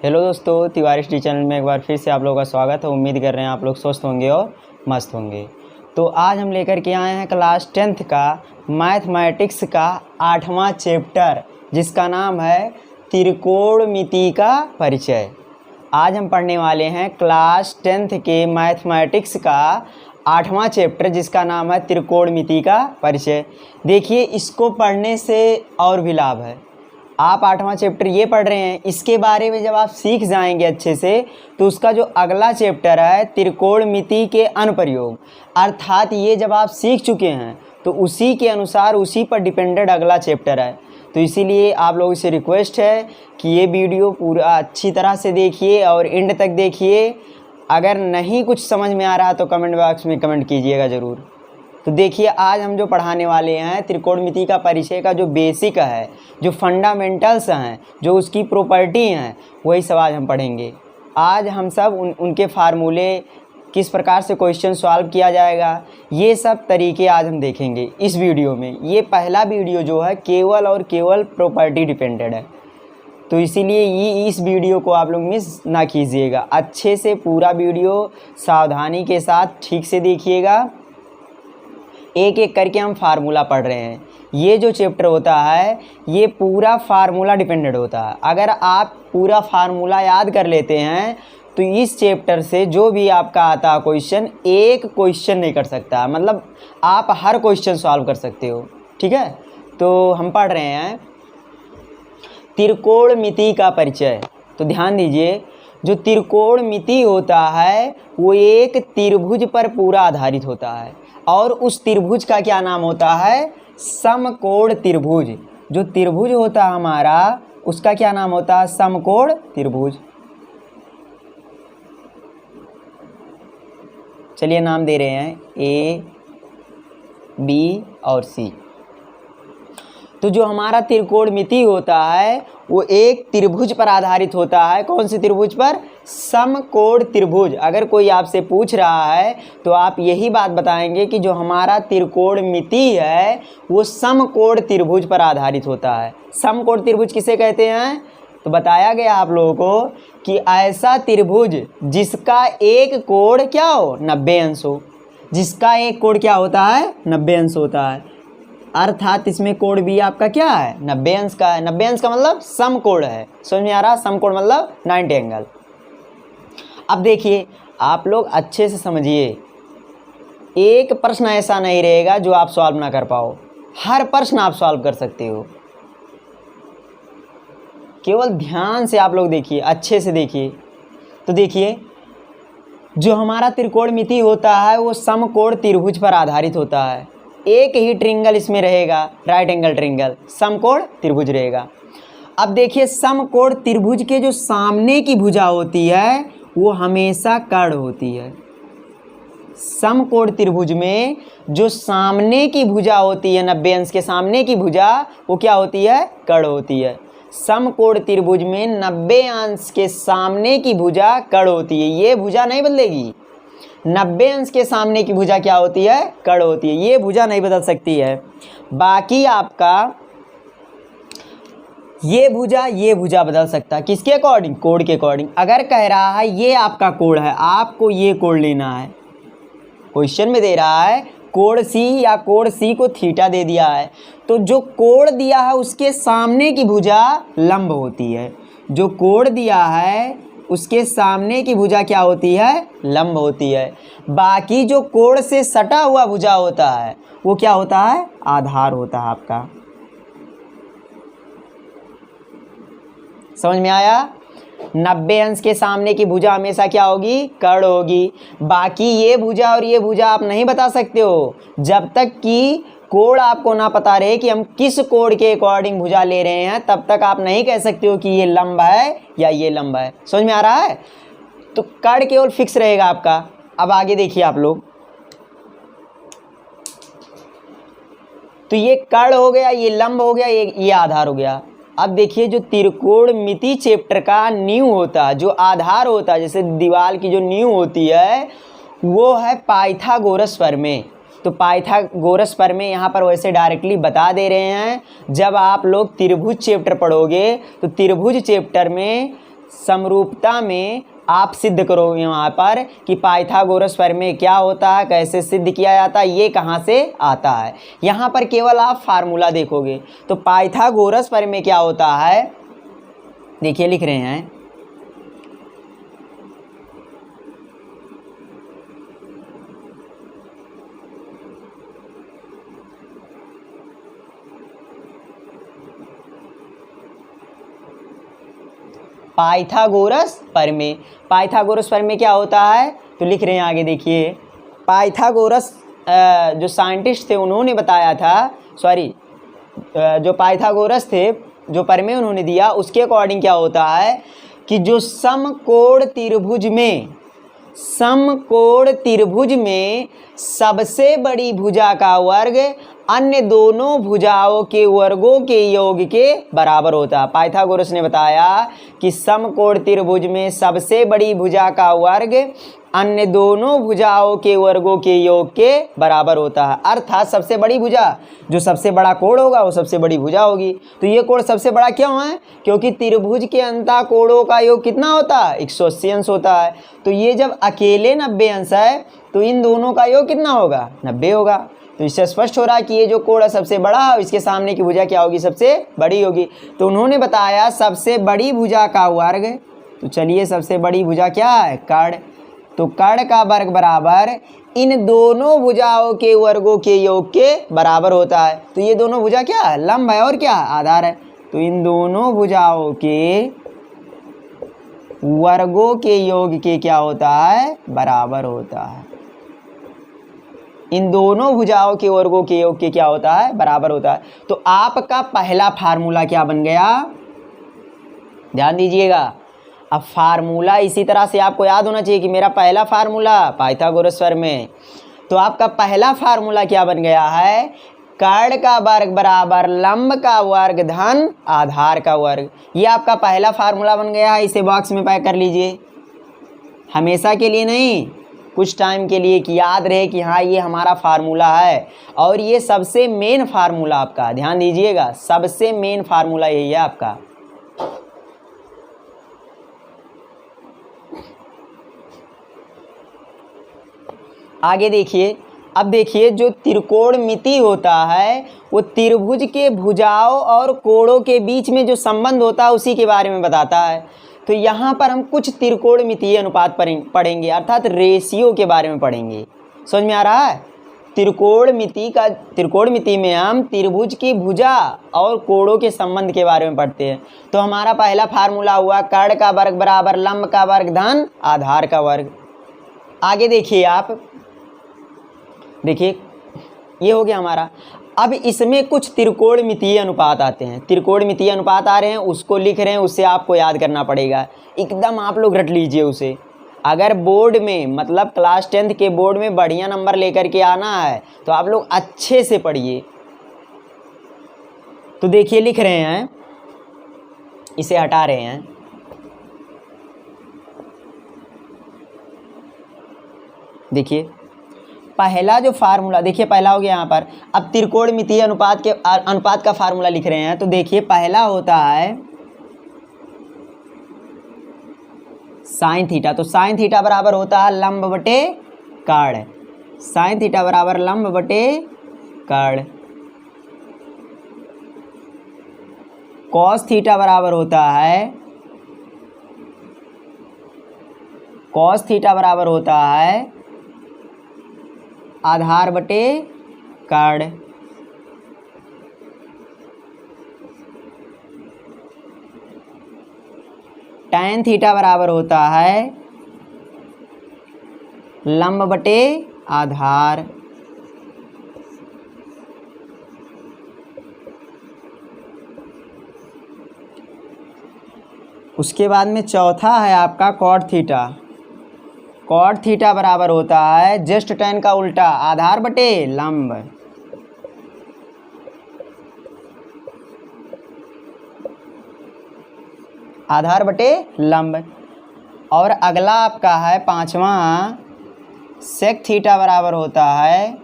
Hello दोस्तों, Tiwari study channel में एक बार फिर से आप लोगों का स्वागत है। उम्मीद कर रहे हैं आप लोग स्वस्थ होंगे और मस्त होंगे। तो आज हम लेकर के आए हैं क्लास 10th का मैथमेटिक्स का 8वां चैप्टर, जिसका नाम है त्रिकोणमिति का परिचय। आज हम पढ़ने वाले हैं क्लास 10th के मैथमेटिक्स का 8वां चैप्टर, जिसका नाम है त्रिकोणमिति का परिचय। देखिए, इसको पढ़ने से और भी लाभ है। आप 8वां चैप्टर ये पढ़ रहे हैं, इसके बारे में जब आप सीख जाएंगे अच्छे से, तो उसका जो अगला चैप्टर है त्रिकोणमिति के अनुप्रयोग, अर्थात ये जब आप सीख चुके हैं तो उसी के अनुसार उसी पर डिपेंडेड अगला चैप्टर है। तो इसीलिए आप लोगों से रिक्वेस्ट है कि ये वीडियो पूरा अच्छी तरह से देखिए और एंड तक देखिए। अगर नहीं कुछ समझ में आ रहा तो कमेंट बॉक्स में कमेंट कीजिएगा ज़रूर। तो देखिए, आज हम जो पढ़ाने वाले हैं त्रिकोणमिति का परिचय का जो बेसिक है, जो फंडामेंटल्स हैं, जो उसकी प्रॉपर्टी हैं, वही सब आज हम पढ़ेंगे। आज हम सब उनके फार्मूले, किस प्रकार से क्वेश्चन सॉल्व किया जाएगा, ये सब तरीके आज हम देखेंगे इस वीडियो में। ये पहला वीडियो जो है केवल और केवल प्रॉपर्टी डिपेंडेड है, तो इसीलिए ये इस वीडियो को आप लोग मिस ना कीजिएगा। अच्छे से पूरा वीडियो सावधानी के साथ ठीक से देखिएगा। एक एक करके हम फार्मूला पढ़ रहे हैं। ये जो चैप्टर होता है ये पूरा फार्मूला डिपेंडेड होता है। अगर आप पूरा फार्मूला याद कर लेते हैं तो इस चैप्टर से जो भी आपका आता है क्वेश्चन, एक क्वेश्चन नहीं कर सकता, मतलब आप हर क्वेश्चन सॉल्व कर सकते हो। ठीक है, तो हम पढ़ रहे हैं त्रिकोणमिति का परिचय। तो ध्यान दीजिए, जो त्रिकोणमिति होता है वो एक त्रिभुज पर पूरा आधारित होता है, और उस त्रिभुज का क्या नाम होता है? समकोण त्रिभुज। जो त्रिभुज होता है हमारा, उसका क्या नाम होता है? समकोण त्रिभुज। चलिए नाम दे रहे हैं ए, बी और सी। तो जो हमारा त्रिकोणमिति होता है वो एक त्रिभुज पर आधारित होता है। कौन से त्रिभुज पर? समकोण त्रिभुज। अगर कोई आपसे पूछ रहा है तो आप यही बात बताएंगे कि जो हमारा त्रिकोणमिति है वो समकोण त्रिभुज पर आधारित होता है। समकोण त्रिभुज किसे कहते हैं? तो बताया गया आप लोगों को कि ऐसा त्रिभुज जिसका एक कोण क्या हो? 90 अंश हो। जिसका एक कोण क्या होता है? 90 अंश होता है। अर्थात इसमें कोण भी आपका क्या है? 90 अंश का है। 90 अंश का मतलब समकोण है। समझ में आ रहा? समकोण मतलब 90 एंगल। अब देखिए, आप लोग अच्छे से समझिए, एक प्रश्न ऐसा नहीं रहेगा जो आप सॉल्व ना कर पाओ। हर प्रश्न आप सॉल्व कर सकते हो। केवल ध्यान से आप लोग देखिए, अच्छे से देखिए। तो देखिए, जो हमारा त्रिकोणमिति होता है वो समकोण त्रिभुज पर आधारित होता है। एक ही ट्रिंगल इसमें रहेगा, राइट एंगल ट्रिंगल, समकोण त्रिभुज रहेगा। अब देखिए, समकोण त्रिभुज के जो सामने की भुजा होती है वो हमेशा कर्ण होती है। समकोण त्रिभुज में जो सामने की भुजा होती है, 90 अंश के सामने की भुजा, वो क्या होती है? कर्ण होती है। समकोण त्रिभुज में 90 अंश के सामने की भुजा कर्ण होती है। ये भुजा नहीं बदलेगी। 90 अंश के सामने की भुजा क्या होती है? कर्ण होती है। ये भुजा नहीं बदल सकती है। बाकी आपका ये भुजा बदल सकता है। किसके अकॉर्डिंग? कोण के अकॉर्डिंग। अगर कह रहा है ये आपका कोण है, आपको ये कोण लेना है, क्वेश्चन में दे रहा है कोण सी या कोण सी को थीटा दे दिया है, तो जो कोण दिया है उसके सामने की भुजा लंब होती है। जो कोण दिया है उसके सामने की भुजा क्या होती है? लंब होती है। बाकी जो कोण से सटा हुआ भुजा होता है वो क्या होता है? आधार होता है आपका। समझ में आया? 90 अंश के सामने की भुजा हमेशा क्या होगी? कर्ण होगी। बाकी ये भुजा और ये भुजा आप नहीं बता सकते हो जब तक कि कोण आपको ना पता रहे कि हम किस कोण के अकॉर्डिंग भुजा ले रहे हैं, तब तक आप नहीं कह सकते हो कि ये लंब है या ये लंब है। समझ में आ रहा है? तो कर्ण केवल फिक्स रहेगा आपका। अब आगे देखिए आप लोग, तो ये कर्ण हो गया, ये लंब हो गया, ये आधार हो गया। अब देखिए, जो त्रिकोणमिति चैप्टर का नींव होता है, जो आधार होता है, जैसे दीवार की जो नींव होती है, वो है पाइथागोरस प्रमेय। तो पाइथागोरस प्रमेय यहाँ पर वैसे डायरेक्टली बता दे रहे हैं। जब आप लोग त्रिभुज चैप्टर पढ़ोगे तो त्रिभुज चैप्टर में समरूपता में आप सिद्ध करो यहाँ पर कि पाइथागोरस प्रमेय क्या होता है, कैसे सिद्ध किया जाता है, ये कहाँ से आता है। यहाँ पर केवल आप फार्मूला देखोगे। तो पाइथागोरस प्रमेय क्या होता है, देखिए लिख रहे हैं, पाइथागोरस प्रमेय। पाइथागोरस प्रमेय क्या होता है, तो लिख रहे हैं आगे देखिए, पाइथागोरस जो साइंटिस्ट थे उन्होंने बताया था, जो पाइथागोरस थे, जो प्रमेय उन्होंने दिया उसके अकॉर्डिंग क्या होता है कि जो समकोण त्रिभुज में सबसे बड़ी भुजा का वर्ग अन्य दोनों भुजाओं के वर्गों के योग के बराबर होता है। पाइथागोरस ने बताया कि समकोण त्रिभुज में सबसे बड़ी भुजा का वर्ग अन्य दोनों भुजाओं के वर्गों के योग के बराबर होता है। अर्थात सबसे बड़ी भुजा, जो सबसे बड़ा कोण होगा वो सबसे बड़ी भुजा होगी। तो ये कोण सबसे बड़ा क्यों है, क्योंकि त्रिभुज के अंतः कोणों का योग कितना होता है, 180 अंश होता है। तो ये जब अकेले 90 अंश है तो इन दोनों का योग कितना होगा, 90 होगा। तो इससे स्पष्ट हो रहा है कि ये जो कोण है सबसे बड़ा है, इसके सामने की भुजा क्या होगी, सबसे बड़ी होगी। तो उन्होंने बताया सबसे बड़ी भुजा का वर्ग, तो चलिए सबसे बड़ी भुजा क्या है, कर्ण। तो कर्ण का वर्ग बराबर इन दोनों भुजाओं के वर्गों के योग के बराबर होता है। तो ये दोनों भुजा क्या है, लंब है और क्या आधार है। तो इन दोनों भुजाओं के वर्गों के योग के क्या होता है, बराबर होता है। इन दोनों भुजाओं के वर्गों के योग के क्या होता है, बराबर होता है। तो आपका पहला फार्मूला क्या बन गया, ध्यान दीजिएगा। अब फार्मूला इसी तरह से आपको याद होना चाहिए कि मेरा पहला फार्मूला पाइथागोरस प्रमेय। तो आपका पहला फार्मूला क्या बन गया है, कर्ण का वर्ग बराबर लंब का वर्ग धन आधार का वर्ग। ये आपका पहला फार्मूला बन गया है। इसे बॉक्स में पैक कर लीजिए, हमेशा के लिए नहीं, कुछ टाइम के लिए, कि याद रहे कि हाँ ये हमारा फार्मूला है। और ये सबसे मेन फार्मूला आपका, ध्यान दीजिएगा, सबसे मेन फार्मूला यही है आपका। आगे देखिए, अब देखिए जो त्रिकोणमिति होता है वो त्रिभुज के भुजाओं और कोणों के बीच में जो संबंध होता है उसी के बारे में बताता है। तो यहाँ पर हम कुछ त्रिकोणमितीय अनुपात पढ़ेंगे, अर्थात रेशियो के बारे में पढ़ेंगे। समझ में आ रहा है। त्रिकोणमिति में हम त्रिभुज की भुजा और कोणों के संबंध के बारे में पढ़ते हैं। तो हमारा पहला फार्मूला हुआ कर्ण का वर्ग बराबर लंब का वर्ग धन आधार का वर्ग। आगे देखिए आप, देखिए ये हो गया हमारा। अब इसमें कुछ त्रिकोणमितीय अनुपात आते हैं, त्रिकोणमितीय अनुपात आ रहे हैं, उसको लिख रहे हैं, उससे आपको याद करना पड़ेगा। एकदम आप लोग रट लीजिए उसे। अगर बोर्ड में, मतलब क्लास 10th के बोर्ड में बढ़िया नंबर लेकर के आना है तो आप लोग अच्छे से पढ़िए। तो देखिए लिख रहे हैं, इसे हटा रहे हैं, देखिए पहला जो फार्मूला, देखिए पहला हो गया यहाँ पर। अब त्रिकोणमितीय अनुपात का फार्मूला लिख रहे हैं। तो देखिए पहला होता है साइन थीटा। तो साइन थीटा बराबर होता है लंब बटे कर्ण। साइन थीटा बराबर लंब बटे कर्ण। कॉस थीटा बराबर होता है, कॉस थीटा बराबर होता है आधार बटे कर्ण। टैन थीटा बराबर होता है लंब बटे आधार। उसके बाद में चौथा है आपका कॉट थीटा। कॉट थीटा बराबर होता है जस्ट टैन का उल्टा, आधार बटे लंब। आधार बटे लंब। और अगला आपका है पांचवा, सेक थीटा बराबर होता है,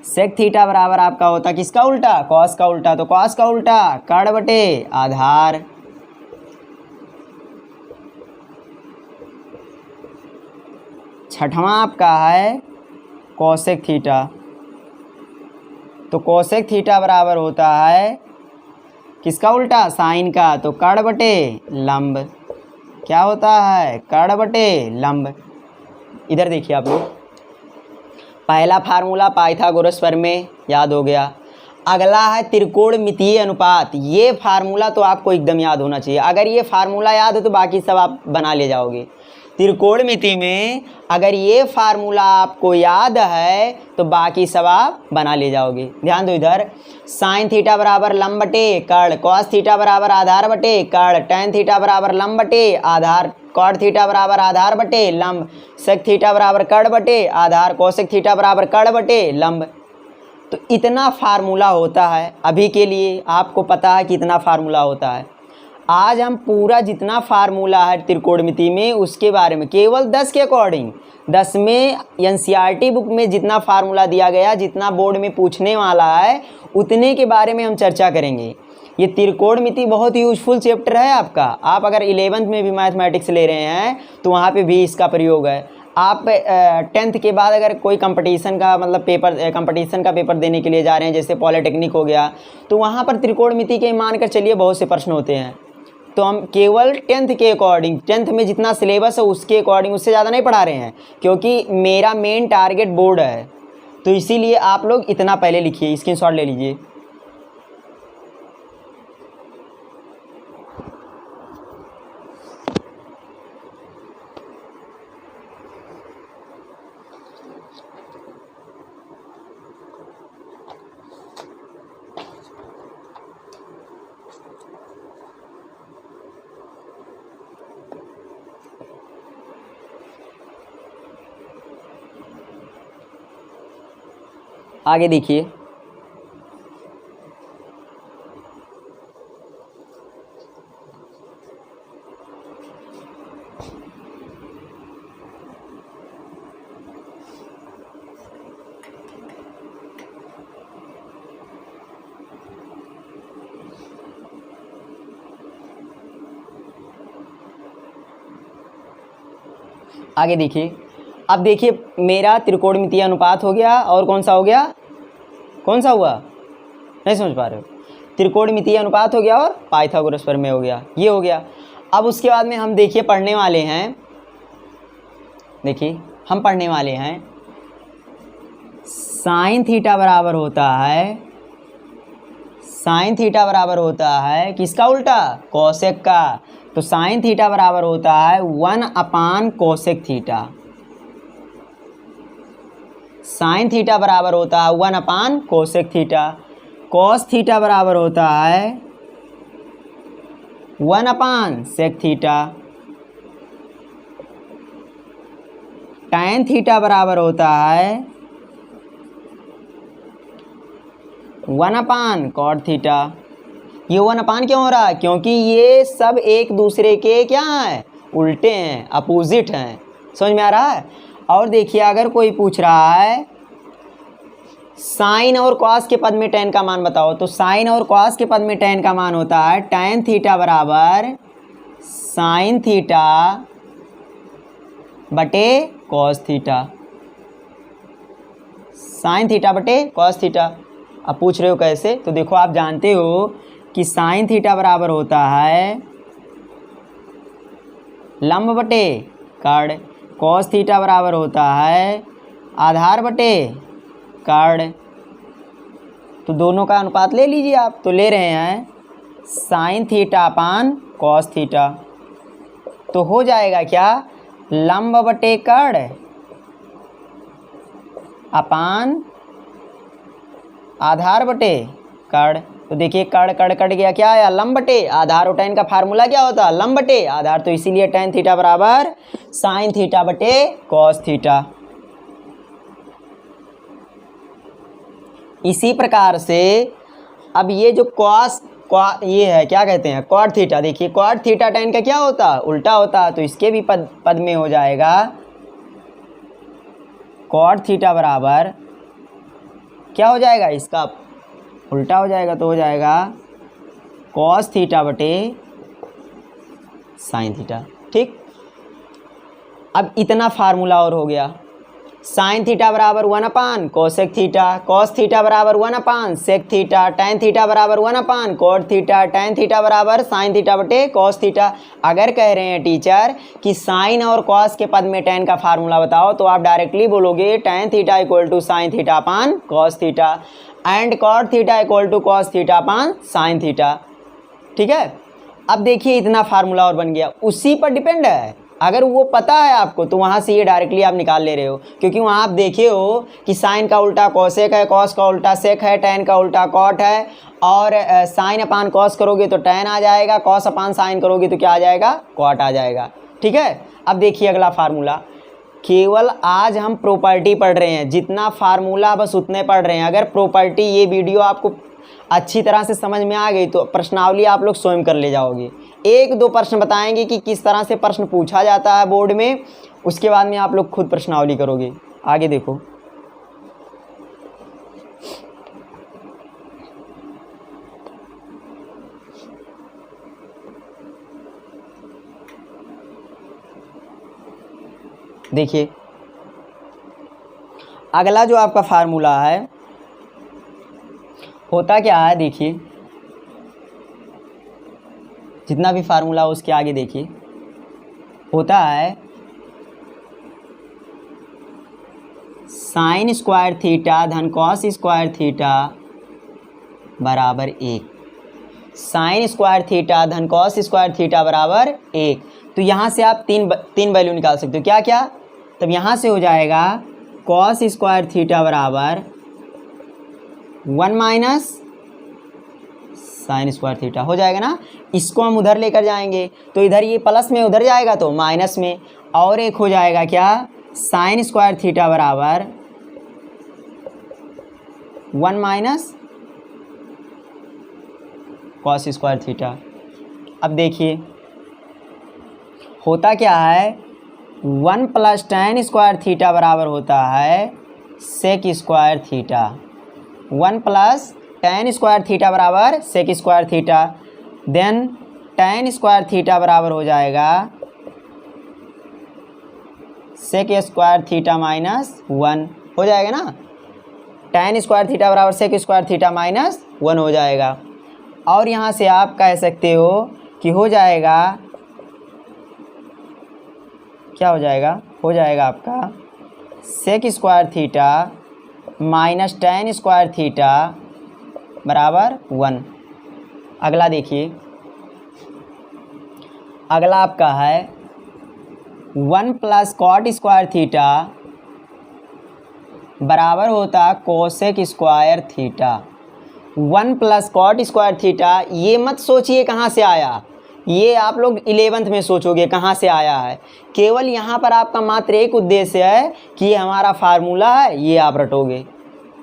सेक थीटा बराबर आपका होता है किसका उल्टा, कॉस का उल्टा। तो कॉस का उल्टा कर्ण बटे आधार। छठवां आपका है कोसेक थीटा। तो कोसेक थीटा बराबर होता है किसका उल्टा, साइन का। तो कर्ण बटे लंब, क्या होता है, कर्ण बटे लंब। इधर देखिए आप लोग, पहला फार्मूला पाइथागोरस प्रमेय याद हो गया। अगला है त्रिकोणमितीय अनुपात। ये फार्मूला तो आपको एकदम याद होना चाहिए। अगर ये फार्मूला याद हो तो बाकी सब आप बना ले जाओगे। त्रिकोणमिति में अगर ये फार्मूला आपको याद है तो बाकी सब आप बना ले जाओगे। ध्यान दो इधर, साइन थीटा बराबर लंब बटे कर्ण, कॉस थीटा बराबर आधार बटे कर्ण, टैन थीटा बराबर लंब बटे आधार, कॉट थीटा बराबर आधार बटे लंब, सेक थीटा बराबर कर्ण बटे आधार, कोसेक थीटा बराबर कर्ण बटे लंब। तो इतना फार्मूला होता है। अभी के लिए आपको पता है कि इतना फार्मूला होता है। आज हम पूरा जितना फार्मूला है त्रिकोणमिति में उसके बारे में, केवल 10 के अकॉर्डिंग, 10 में एनसीईआरटी बुक में जितना फार्मूला दिया गया, जितना बोर्ड में पूछने वाला है, उतने के बारे में हम चर्चा करेंगे। ये त्रिकोणमिति बहुत यूजफुल चैप्टर है आपका। आप अगर 11th में भी मैथमेटिक्स ले रहे हैं तो वहाँ पे भी इसका प्रयोग है। आप 10th के बाद अगर कोई कंपटीशन का मतलब पेपर, कंपटीशन का पेपर देने के लिए जा रहे हैं, जैसे पॉलिटेक्निक हो गया, तो वहाँ पर त्रिकोणमिति के मानकर चलिए बहुत से प्रश्न होते हैं। तो हम केवल 10th के अकॉर्डिंग, 10th में जितना सिलेबस है उसके अकॉर्डिंग, उससे ज़्यादा नहीं पढ़ा रहे हैं, क्योंकि मेरा मेन टारगेट बोर्ड है। तो इसीलिए आप लोग इतना पहले लिखिए, स्क्रीनशॉट ले लीजिए। आगे देखिए, आगे देखिए। अब देखिए, मेरा त्रिकोणमितीय अनुपात हो गया, और कौन सा हो गया, कौन सा हुआ, नहीं समझ पा रहे हो, त्रिकोणमितीय अनुपात हो गया और पाइथागोरस प्रमेय हो गया, ये हो गया। अब उसके बाद में हम देखिए पढ़ने वाले हैं, देखिए हम पढ़ने वाले हैं साइन थीटा बराबर होता है, साइन थीटा बराबर होता है किसका उल्टा, कोसेक का। तो साइन थीटा बराबर होता है 1 कोसेक थीटा। साइन थीटा बराबर होता है 1 कोसेक थीटा। कॉस थीटा बराबर होता है 1 सेक थीटा। टैन थीटा बराबर होता है 1 कॉट थीटा। ये 1 क्यों हो रहा है, क्योंकि ये सब एक दूसरे के क्या हैं, उल्टे हैं, अपोजिट हैं। समझ में आ रहा है। और देखिए, अगर कोई पूछ रहा है साइन और कॉस के पद में टैन का मान बताओ, तो साइन और कॉस के पद में टैन का मान होता है टैन थीटा बराबर साइन थीटा बटे कॉस थीटा, साइन थीटा बटे कॉस थीटा। अब पूछ रहे हो कैसे, तो देखो आप जानते हो कि साइन थीटा बराबर होता है लंब बटे कर्ण, कॉस थीटा बराबर होता है आधार बटे कर्ण। तो दोनों का अनुपात ले लीजिए आप, तो ले रहे हैं sign theta upon cos theta. तो हो जाएगा क्या, लंब बटे कर्ण अपान आधार बटे कर्ण। तो देखिए कर्ण कर्ण कट गया, क्या आया, लंब बटे आधार। और टैन का फार्मूला क्या होता है, लंब बटे आधार। तो इसीलिए टैन थीटा बराबर साइन थीटा बटे कॉस थीटा। इसी प्रकार से अब ये जो ये है क्या कहते हैं, कॉट थीटा। देखिए कॉट थीटा टैन का क्या होता है, उल्टा होता है। तो इसके भी पद में हो जाएगा कॉट थीटा बराबर क्या हो जाएगा, इसका उल्टा हो जाएगा। तो हो जाएगा कॉस थीटा बटे साइन थीटा। ठीक, अब इतना फार्मूला और हो गया, साइन थीटा बराबर 1 कोसेक थीटा, कॉस थीटा बराबर 1 सेक थीटा, टैन थीटा बराबर 1 कोट थीटा, टैन थीटा बराबर साइन थीटा बटे कॉस थीटा। अगर कह रहे हैं टीचर कि साइन और कॉस के पद में टैन का फार्मूला बताओ, तो आप डायरेक्टली बोलोगे tan theta equal to sine theta upon cos theta and cot theta equal to cos theta upon sine theta. ठीक है, अब देखिए इतना फार्मूला और बन गया, उसी पर डिपेंड है। अगर वो पता है आपको तो वहाँ से ये डायरेक्टली आप निकाल ले रहे हो, क्योंकि वहाँ आप देखे हो कि साइन का उल्टा कॉसेक है, कॉस का उल्टा सेक है, टैन का उल्टा कॉट है, और साइन अपान कॉस करोगे तो टैन आ जाएगा, कॉस अपान साइन करोगे तो क्या आ जाएगा, कॉट आ जाएगा। ठीक है, अब देखिए अगला फार्मूला, केवल आज हम प्रॉपर्टी पढ़ रहे हैं, जितना फार्मूला बस उतने पढ़ रहे हैं। अगर प्रॉपर्टी ये वीडियो आपको अच्छी तरह से समझ में आ गई तो प्रश्नावली आप लोग स्वयं कर ले जाओगे। एक दो प्रश्न बताएंगे कि किस तरह से प्रश्न पूछा जाता है बोर्ड में, उसके बाद में आप लोग खुद प्रश्नावली करोगे। आगे देखो, देखिए अगला जो आपका फार्मूला है होता क्या है, देखिए जितना भी फार्मूला उसके आगे देखिए होता है साइन स्क्वायर थीटा धन कॉस स्क्वायर थीटा बराबर 1। साइन स्क्वायर थीटा धन कॉस स्क्वायर थीटा बराबर 1। तो यहाँ से आप तीन वैल्यू निकाल सकते हो। क्या क्या, तब यहाँ से हो जाएगा कॉस स्क्वायर थीटा बराबर 1 माइनस साइन स्क्वायर थीटा हो जाएगा ना। इसको हम उधर लेकर जाएंगे तो इधर ये प्लस में, उधर जाएगा तो माइनस में, और एक हो जाएगा क्या, साइन स्क्वायर थीटा बराबर 1 माइनस कॉस स्क्वायर थीटा। अब देखिए होता क्या है, 1 प्लस टैन स्क्वायर थीटा बराबर होता है sec square theta. 1 plus tan square theta बराबर sec square theta, then tan square theta बराबर हो जाएगा सेक स्क्वायर थीटा माइनस 1 हो जाएगा ना। टैन स्क्वायर थीटा बराबर सेक स्क्वायर थीटा माइनस 1 हो जाएगा। और यहाँ से आप कह सकते हो कि हो जाएगा, क्या हो जाएगा, हो जाएगा आपका sec square theta minus tan square theta बराबर 1। अगला देखिए, अगला आपका है 1 प्लस कॉट स्क्वायर थीटा बराबर होता cosec square theta. 1 plus cot square theta, ये मत सोचिए कहाँ से आया, ये आप लोग 11th में सोचोगे कहाँ से आया है। केवल यहाँ पर आपका मात्र एक उद्देश्य है कि ये हमारा फार्मूला है, ये आप रटोगे,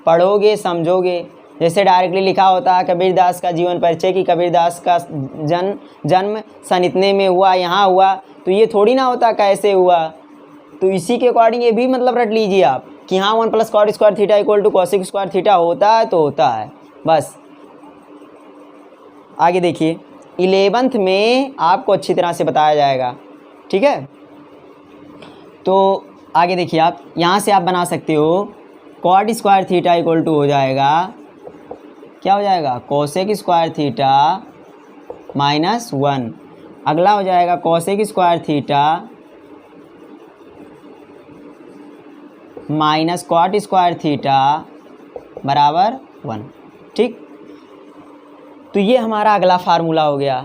पढ़ोगे, समझोगे। जैसे डायरेक्टली लिखा होता है कबीरदास का जीवन परिचय कि कबीरदास का जन्म सन इतने में हुआ, यहाँ हुआ, तो ये थोड़ी ना होता कैसे हुआ। तो इसी के अकॉर्डिंग ये भी मतलब रट लीजिए आप कि हाँ 1 plus cot square theta equal to cosec square theta होता है तो होता है, बस। आगे देखिए 11th में आपको अच्छी तरह से बताया जाएगा। ठीक है, तो आगे देखिए आप यहाँ से आप बना सकते हो cot square theta equal to हो जाएगा, क्या हो जाएगा, कोसेक स्क्वायर थीटा माइनस 1। अगला हो जाएगा cosec square theta minus cot square theta बराबर 1। ठीक, तो ये हमारा अगला फार्मूला हो गया।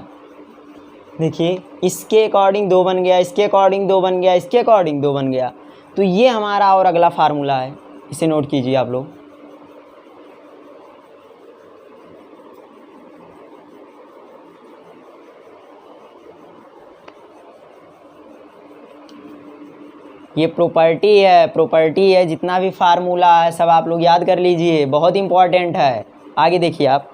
देखिए इसके अकॉर्डिंग 2 बन गया, इसके अकॉर्डिंग 2 बन गया, इसके अकॉर्डिंग 2 बन गया। तो ये हमारा और अगला फार्मूला है, इसे नोट कीजिए आप लोग। ये प्रॉपर्टी है, जितना भी फार्मूला है सब आप लोग याद कर लीजिए, बहुत इंपॉर्टेंट है। आगे देखिए आप,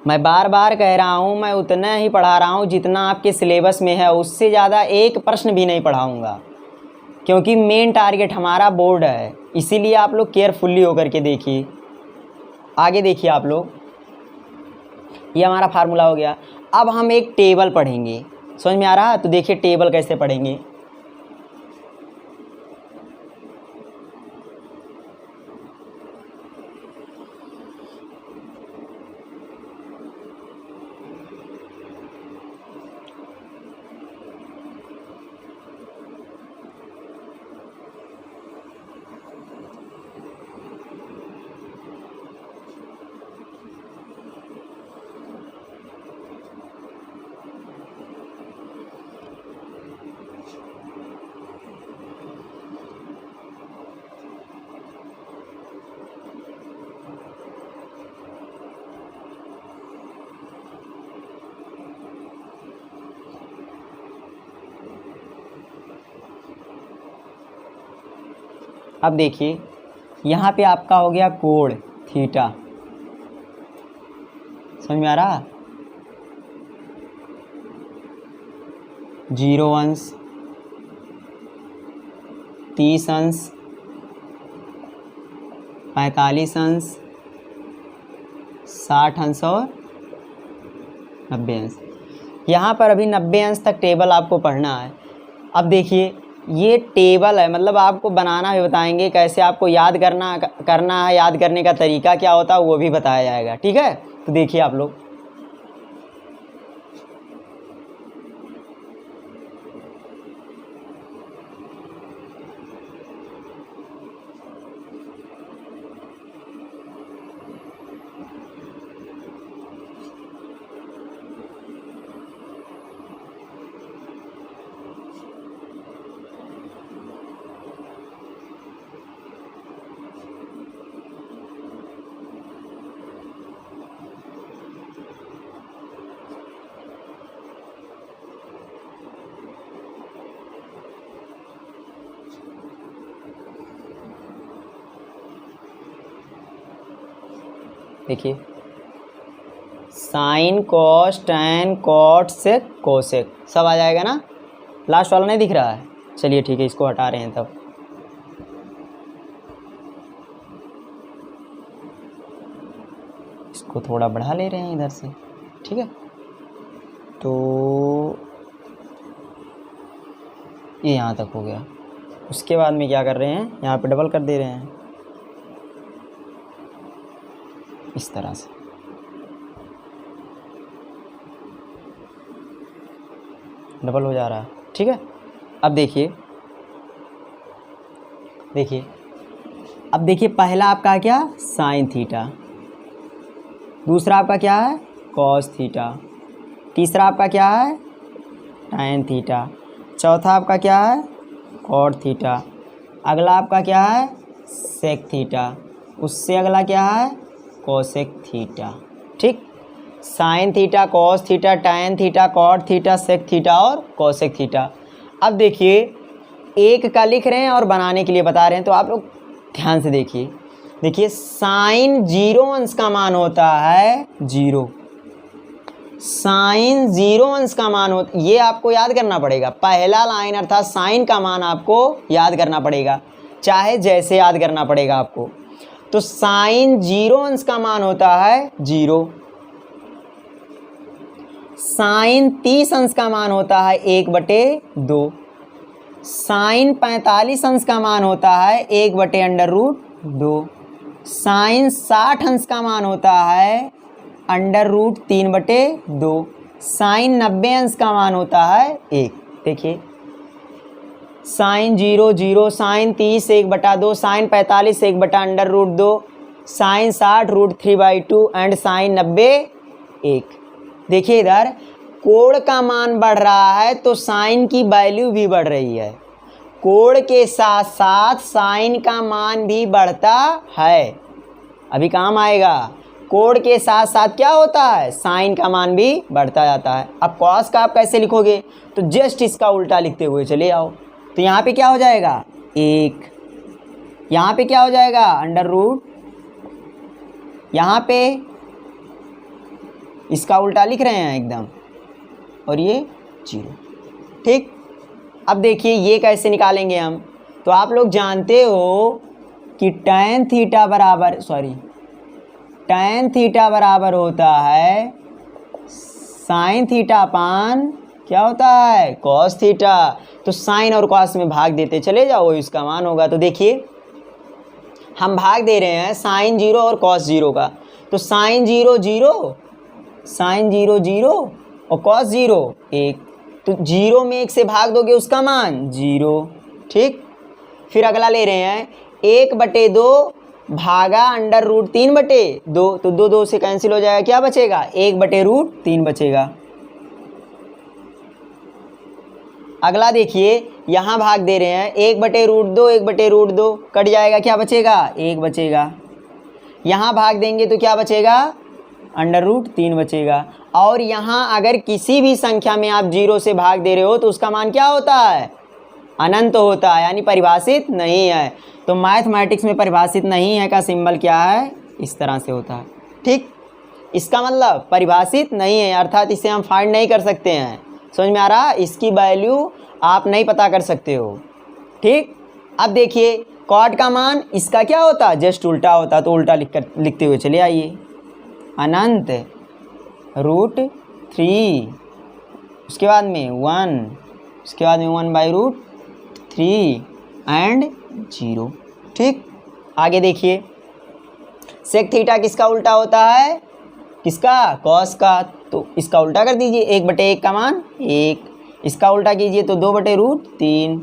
मैं बार बार कह रहा हूँ, मैं उतना ही पढ़ा रहा हूँ जितना आपके सिलेबस में है, उससे ज़्यादा एक प्रश्न भी नहीं पढ़ाऊँगा। क्योंकि मेन टारगेट हमारा बोर्ड है, इसीलिए आप लोग केयरफुल्ली होकर के देखिए। आगे देखिए आप लोग, ये हमारा फार्मूला हो गया। अब हम एक टेबल पढ़ेंगे, समझ में आ रहा है? तो देखिए टेबल कैसे पढ़ेंगे। अब देखिए यहाँ पे आपका हो गया कोण थीटा, समझ में आ रहा? 0 अंश, 30 अंश, 45 अंश, 60 अंश और 90 अंश। यहाँ पर अभी 90 अंश तक टेबल आपको पढ़ना है। अब देखिए ये टेबल है, मतलब आपको बनाना भी बताएंगे, कैसे आपको याद करना है, याद करने का तरीका क्या होता है वो भी बताया जाएगा, ठीक है? तो देखिए आप लोग, देखिए sine cos tan cot sec cosec सब आ जाएगा ना। लास्ट वाला नहीं दिख रहा है? चलिए ठीक है, इसको हटा रहे हैं। तब इसको थोड़ा बढ़ा ले रहे हैं इधर से, ठीक है? तो ये यहाँ तक हो गया। उसके बाद में क्या कर रहे हैं, यहाँ पे डबल कर दे रहे हैं इस तरह से। डबल हो जा रहा है, ठीक है? अब देखिए अब देखिए पहला आपका क्या, साइन थीटा, दूसरा आपका क्या है, कॉस थीटा, तीसरा आपका क्या है, टैन थीटा, चौथा आपका क्या है, कॉट थीटा, अगला आपका क्या है, सेक थीटा, उससे अगला क्या है, कोसेक थीटा। ठीक, sine theta, cos theta, tan theta, cot theta, sec theta और कोसेक थीटा। अब देखिए एक का लिख रहे हैं और बनाने के लिए बता रहे हैं, तो आप लोग ध्यान से देखिए साइन 0 अंश का मान होता है 0, साइन 0 अंश का मान होता, ये आपको याद करना पड़ेगा। पहला लाइन अर्थात साइन का मान आपको याद करना पड़ेगा, चाहे जैसे याद करना पड़ेगा आपको। तो साइन 0 अंश का मान होता है 0, साइन 30 अंश का मान होता है 1/2, साइन 45 अंश का मान होता है 1/√2, साइन 60 अंश का मान होता है √3/2, साइन 90 अंश का मान होता है 1। देखिए sine 0 0, sine 30 1/2, sine 45 1/√2, sine 60 √3/2 and sine 90 1। देखिए इधर कोण का मान बढ़ रहा है तो साइन की वैल्यू भी बढ़ रही है, कोण के साथ साथ साइन का मान भी बढ़ता है। अभी काम आएगा, कोण के साथ साथ क्या होता है, साइन का मान भी बढ़ता जाता है। अब कॉस का आप कैसे लिखोगे, तो जस्ट इसका उल्टा लिखते हुए चले आओ। तो यहाँ पे क्या हो जाएगा 1, यहाँ पे क्या हो जाएगा √, यहाँ पे इसका उल्टा लिख रहे हैं एकदम, और ये 0। ठीक, अब देखिए ये कैसे निकालेंगे हम, तो आप लोग जानते हो कि tan थीटा बराबर होता है साइन थीटा अपान क्या होता है कॉस थीटा। तो साइन और कॉस में भाग देते चले जाओ, इसका मान होगा। तो देखिए हम भाग दे रहे हैं साइन 0 और कॉस 0 का, तो साइन 0 0 और कॉस 0 1, तो 0 में 1 से भाग दोगे उसका मान 0। ठीक, फिर अगला ले रहे हैं 1/2 भागा √3/2, तो 2 से कैंसिल हो जाएगा, क्या बचेगा 1/√3 बचेगा। अगला देखिए यहाँ भाग दे रहे हैं 1/√2 1/√2 कट जाएगा, क्या बचेगा 1 बचेगा। यहाँ भाग देंगे तो क्या बचेगा √3 बचेगा। और यहाँ अगर किसी भी संख्या में आप 0 से भाग दे रहे हो तो उसका मान क्या होता है अनंत होता है, यानी परिभाषित नहीं है। तो मैथमेटिक्स में परिभाषित नहीं है का सिंबल क्या है, इस तरह से होता है। ठीक, इसका मतलब परिभाषित नहीं है, अर्थात इसे हम फाइंड नहीं कर सकते हैं। समझ में आ रहा, इसकी वैल्यू आप नहीं पता कर सकते हो। ठीक, अब देखिए कॉट का मान इसका क्या होता है जस्ट उल्टा होता, तो उल्टा लिखते हुए चले आइए, अनंत √3, उसके बाद में 1, उसके बाद में 1/√3 एंड 0। ठीक, आगे देखिए सेक थीटा किसका उल्टा होता है, किसका कॉस का, तो इसका उल्टा कर दीजिए 1/1 का मान 1, इसका उल्टा कीजिए तो 2/√3,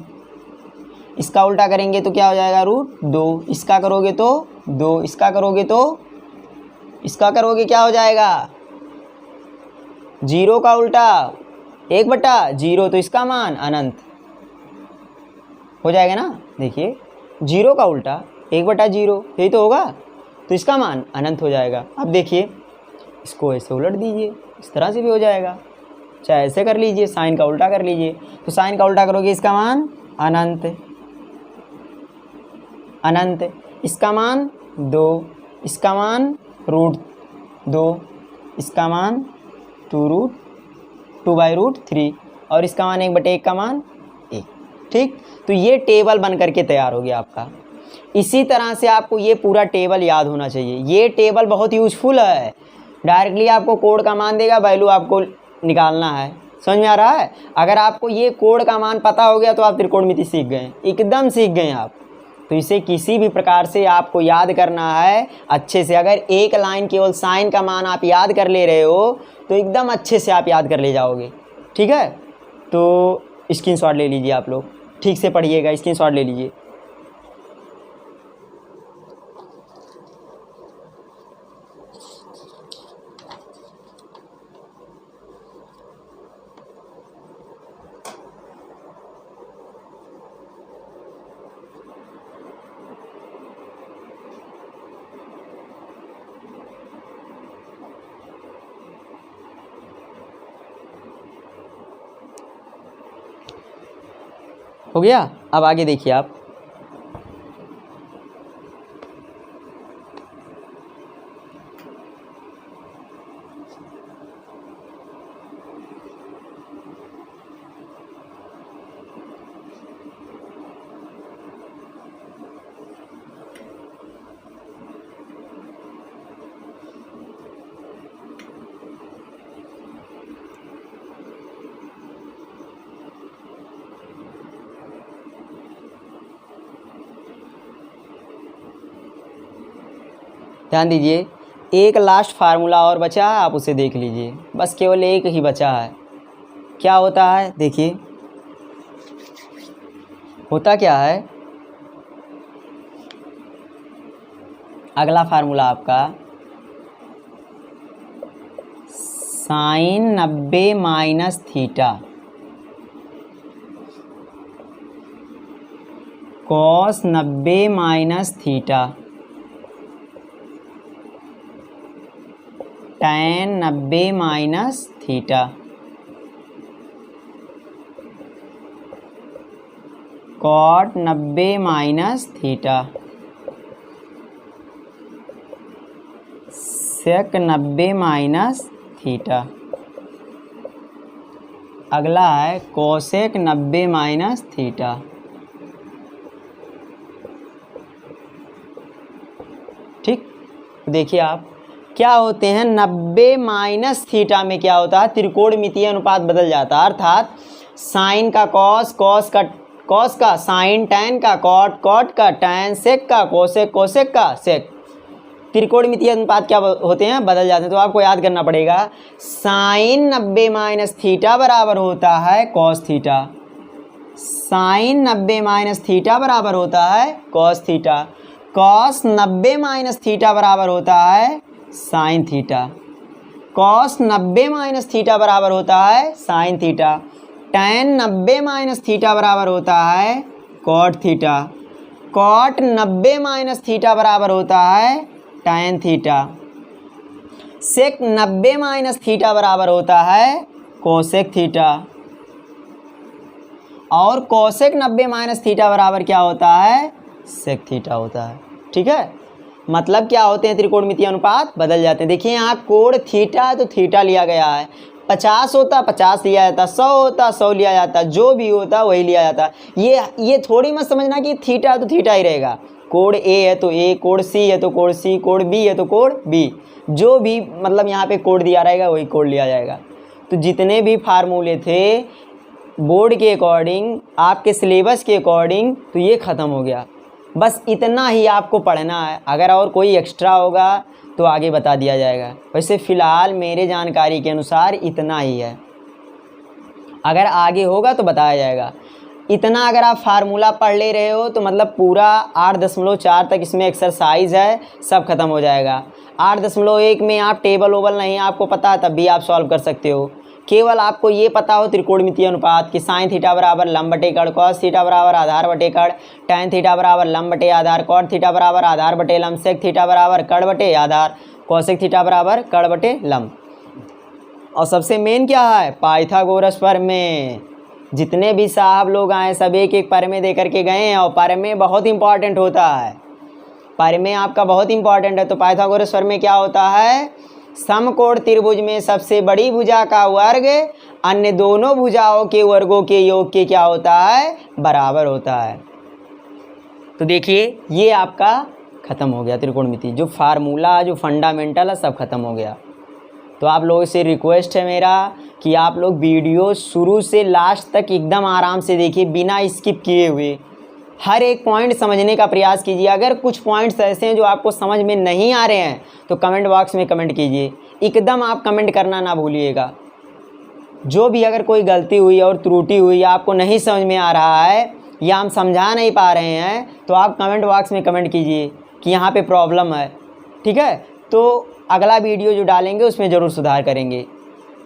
इसका उल्टा करेंगे तो क्या हो जाएगा √2, इसका करोगे तो 2, इसका करोगे तो इसका करोगे क्या हो जाएगा 0 का उल्टा 1/0, तो इसका मान अनंत हो जाएगा ना। देखिए 0 का उल्टा 1/0 यही तो होगा, तो इसका मान अनंत हो जाएगा। अब देखिए इसको ऐसे उलट दीजिए, इस तरह से भी हो जाएगा, चाहे ऐसे कर लीजिए, साइन का उल्टा कर लीजिए, तो साइन का उल्टा करोगे इसका मान अनंत, अनंत, इसका मान 2, इसका मान √2, इसका मान 2/√3 और इसका मान 1/1 का मान 1। ठीक, तो ये टेबल बन करके तैयार हो गया आपका। इसी तरह से आपको ये पूरा टेबल याद होना चाहिए। ये टेबल बहुत यूजफुल है, डायरेक्टली आपको कोड का मान देगा, वैल्यू आपको निकालना है। समझ में आ रहा है, अगर आपको ये कोड का मान पता हो गया तो आप त्रिकोणमिति सीख गए, एकदम सीख गए आप। तो इसे किसी भी प्रकार से आपको याद करना है अच्छे से। अगर एक लाइन केवल साइन का मान आप याद कर ले रहे हो तो एकदम अच्छे से आप याद कर ले जाओगे। ठीक है, तो स्क्रीनशॉट ले लीजिए, आप लोग ठीक से पढ़िएगा, स्क्रीनशॉट ले लीजिए। हो गया, अब आगे देखिए आप। ध्यान दीजिए, एक लास्ट फार्मूला और बचा है, आप उसे देख लीजिए, बस केवल एक ही बचा है। क्या होता है देखिए, होता क्या है, अगला फार्मूला आपका sine 90 minus theta cos 90 minus theta tan 90 minus theta cot 90 minus theta sec 90 minus theta. अगला है कोसेक 90 माइनस थीटा। तो देखिए आप क्या होते हैं 90 माइनस थीटा में क्या होता है, त्रिकोणमितीय अनुपात बदल जाता है। अर्थात साइन का कॉस, कॉस का साइन, टैन का कॉट, कॉट का टैन, सेक का कोसेक, कोसेक का सेक। त्रिकोणमितीय अनुपात क्या होते हैं, बदल जाते हैं। तो आपको याद करना पड़ेगा साइन 90 माइनस थीटा बराबर होता है cos theta. Sine 90 minus theta बराबर होता है cos theta. Cos 90 minus theta बराबर होता है sine theta. Cos 90 minus theta बराबर होता है sine theta. Tan 90 minus theta बराबर होता है cot theta. Cot 90 minus theta बराबर होता है tan theta. Sec 90 minus theta बराबर होता है कोसेक थीटा। और कोसेक 90 माइनस थीटा बराबर क्या होता है, सेक थीटा होता है। ठीक है, मतलब क्या होते हैं, त्रिकोणमितीय अनुपात बदल जाते हैं। देखिए यहाँ कोण थीटा है तो थीटा लिया गया है, 50 होता 50 लिया जाता, 100 होता 100 लिया जाता, जो भी होता वही लिया जाता। ये थोड़ी मत समझना कि थीटा तो थीटा ही रहेगा। कोण ए है तो ए, कोण सी है तो कोण सी, कोण बी है तो कोण बी, जो भी मतलब यहाँ पे कोण दिया रहेगा वही कोण लिया जाएगा। तो जितने भी फार्मूले थे बोर्ड के अकॉर्डिंग, आपके सिलेबस के अकॉर्डिंग, तो ये ख़त्म हो गया। बस इतना ही आपको पढ़ना है। अगर और कोई एक्स्ट्रा होगा तो आगे बता दिया जाएगा। वैसे फ़िलहाल मेरे जानकारी के अनुसार इतना ही है, अगर आगे होगा तो बताया जाएगा। इतना अगर आप फार्मूला पढ़ ले रहे हो तो मतलब पूरा 8.4 तक इसमें एक्सरसाइज है, सब खत्म हो जाएगा। 8.1 में आप टेबल ओबल नहीं आपको पता तब भी आप सॉल्व कर सकते हो। केवल आपको ये पता हो त्रिकोणमितीय अनुपात कि साइन थीटा बराबर लंब बटे कड़, कॉस थीटा बराबर आधार बटे कड़, टैन थीटा बराबर लंब बटे आधार, कॉट थीटा बराबर आधार बटे लंब, सेक थीटा बराबर कड़ बटे आधार, कोसेक थीटा बराबर कड़ बटे लंब। और सबसे मेन क्या है, पाइथागोरस प्रमेय। जितने भी साहब लोग आए सब एक एक प्रमेय दे करके गए हैं, और प्रमेय बहुत इंपॉर्टेंट होता है। प्रमेय आपका बहुत इंपॉर्टेंट है। तो पाइथागोरस प्रमेय क्या होता है, समकोण त्रिभुज में सबसे बड़ी भुजा का वर्ग अन्य दोनों भुजाओं के वर्गों के योग के क्या होता है, बराबर होता है। तो देखिए ये आपका ख़त्म हो गया त्रिकोणमिति, जो फार्मूला जो फंडामेंटल है सब खत्म हो गया। तो आप लोगों से रिक्वेस्ट है मेरा कि आप लोग वीडियो शुरू से लास्ट तक एकदम आराम से देखिए, बिना स्किप किए हुए हर एक पॉइंट समझने का प्रयास कीजिए। अगर कुछ पॉइंट्स ऐसे हैं जो आपको समझ में नहीं आ रहे हैं तो कमेंट बॉक्स में कमेंट कीजिए, एकदम आप कमेंट करना ना भूलिएगा। जो भी अगर कोई गलती हुई और त्रुटि हुई, आपको नहीं समझ में आ रहा है या हम समझा नहीं पा रहे हैं, तो आप कमेंट बॉक्स में कमेंट कीजिए कि यहाँ पे प्रॉब्लम है। ठीक है, तो अगला वीडियो जो डालेंगे उसमें ज़रूर सुधार करेंगे।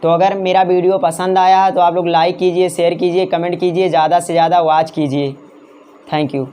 तो अगर मेरा वीडियो पसंद आया है तो आप लोग लाइक कीजिए, शेयर कीजिए, कमेंट कीजिए, ज़्यादा से ज़्यादा वॉच कीजिए। Thank you.